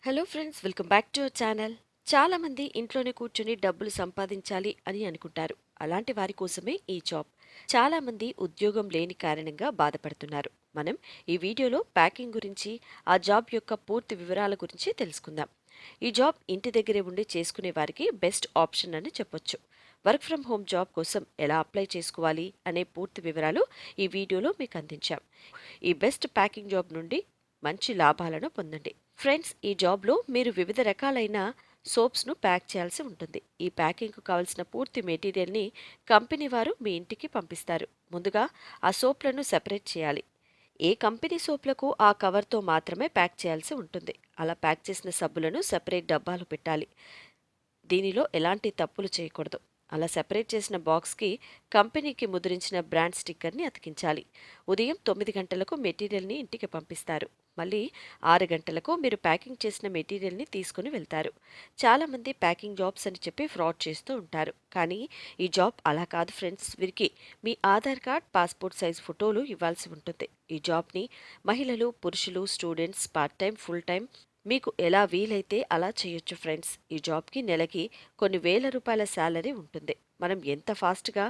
Hello friends, welcome back to our channel. చాలా మంది ఇంట్లోనే కూర్చొని డబ్బులు సంపాదించాలి అని అనుకుంటారు. అలాంటి వారి కోసమే ఈ జాబ్. చాలా మంది ఉద్యోగం లేని కారణంగా బాధపడుతున్నారు. మనం ఈ వీడియోలో ప్యాకింగ్ గురించి, ఆ జాబ్ యొక్క పూర్తి వివరాల గురించి తెలుసుకుందాం. ఈ జాబ్ ఇంటి దగ్గరే ఉండి చేసుకునే వారికి బెస్ట్ ఆప్షన్ అని చెప్పొచ్చు. వర్క్ ఫ్రం హోమ్ జాబ్ కోసం ఎలా అప్లై చేసుకోవాలి అనే పూర్తి వివరాలు ఈ వీడియోలో మీకు అందించాం. ఈ బెస్ట్ ప్యాకింగ్ జాబ్ నుండి మంచి లాభాలను పొందండి. ఫ్రెండ్స్, ఈ జాబ్లో మీరు వివిధ రకాలైన సోప్స్ను ప్యాక్ చేయాల్సి ఉంటుంది. ఈ ప్యాకింగ్కు కావలసిన పూర్తి మెటీరియల్ని కంపెనీ వారు మీ ఇంటికి పంపిస్తారు. ముందుగా ఆ సోప్లను సెపరేట్ చేయాలి. ఏ కంపెనీ సోప్లకు ఆ కవర్తో మాత్రమే ప్యాక్ చేయాల్సి ఉంటుంది. అలా ప్యాక్ చేసిన సబ్బులను సెపరేట్ డబ్బాలు పెట్టాలి. దీనిలో ఎలాంటి తప్పులు చేయకూడదు. అలా సెపరేట్ చేసిన బాక్స్కి కంపెనీకి ముద్రించిన బ్రాండ్ స్టిక్కర్ని అతికించాలి. ఉదయం 9 గంటలకు మెటీరియల్ని ఇంటికి పంపిస్తారు. మళ్ళీ 6 గంటలకు మీరు ప్యాకింగ్ చేసిన మెటీరియల్ని తీసుకుని వెళ్తారు. చాలామంది ప్యాకింగ్ జాబ్స్ అని చెప్పి ఫ్రాడ్ చేస్తూ ఉంటారు. కానీ ఈ జాబ్ అలా కాదు ఫ్రెండ్స్. వీరికి మీ ఆధార్ కార్డ్, పాస్పోర్ట్ సైజ్ ఫోటోలు ఇవ్వాల్సి ఉంటుంది. ఈ జాబ్ని మహిళలు, పురుషులు, students, part time, full time మీకు ఎలా వీలైతే అలా చేయొచ్చు ఫ్రెండ్స్. ఈ జాబ్కి నెలకి కొన్ని వేల రూపాయల శాలరీ ఉంటుంది. మనం ఎంత ఫాస్ట్గా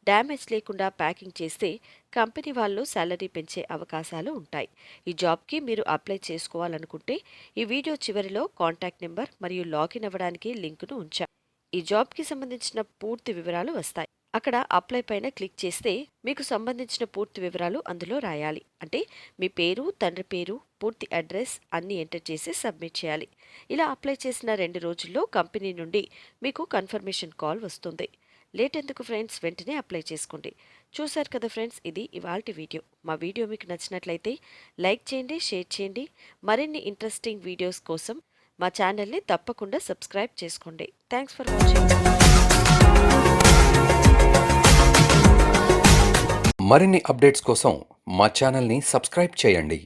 డ్యామేజ్ లేకుండా ప్యాకింగ్ చేస్తే కంపెనీ వాళ్ళు శాలరీ పెంచే అవకాశాలు ఉంటాయి. ఈ జాబ్కి మీరు అప్లై చేసుకోవాలనుకుంటే ఈ వీడియో చివరిలో కాంటాక్ట్ నెంబర్ మరియు లాగిన్ అవ్వడానికి లింకును ఉంచాం. ఈ జాబ్కి సంబంధించిన పూర్తి వివరాలు వస్తాయి. అక్కడ అప్లై పైన క్లిక్ చేస్తే మీకు సంబంధించిన పూర్తి వివరాలు అందులో రాయాలి. అంటే మీ పేరు, తండ్రి పేరు, పూర్తి అడ్రస్ అన్నీ ఎంటర్ చేసి సబ్మిట్ చేయాలి. ఇలా అప్లై చేసిన 2 రోజుల్లో కంపెనీ నుండి మీకు కన్ఫర్మేషన్ కాల్ వస్తుంది. లేట్ ఎందుకు ఫ్రెండ్స్, వెంటనే అప్లై చేసుకోండి. చూశారు కదా ఫ్రెండ్స్, ఇది ఇవాల్టి వీడియో. మా వీడియో మీకు నచ్చినట్లయితే లైక్ చేయండి, షేర్ చేయండి. మరిన్ని ఇంట్రెస్టింగ్ వీడియోస్ కోసం మా ఛానల్ని తప్పకుండా సబ్స్క్రైబ్ చేసుకోండి. Thanks for watching. మరిన్ని అప్డేట్స్ కోసం మా ఛానల్ని సబ్స్క్రైబ్ చేయండి.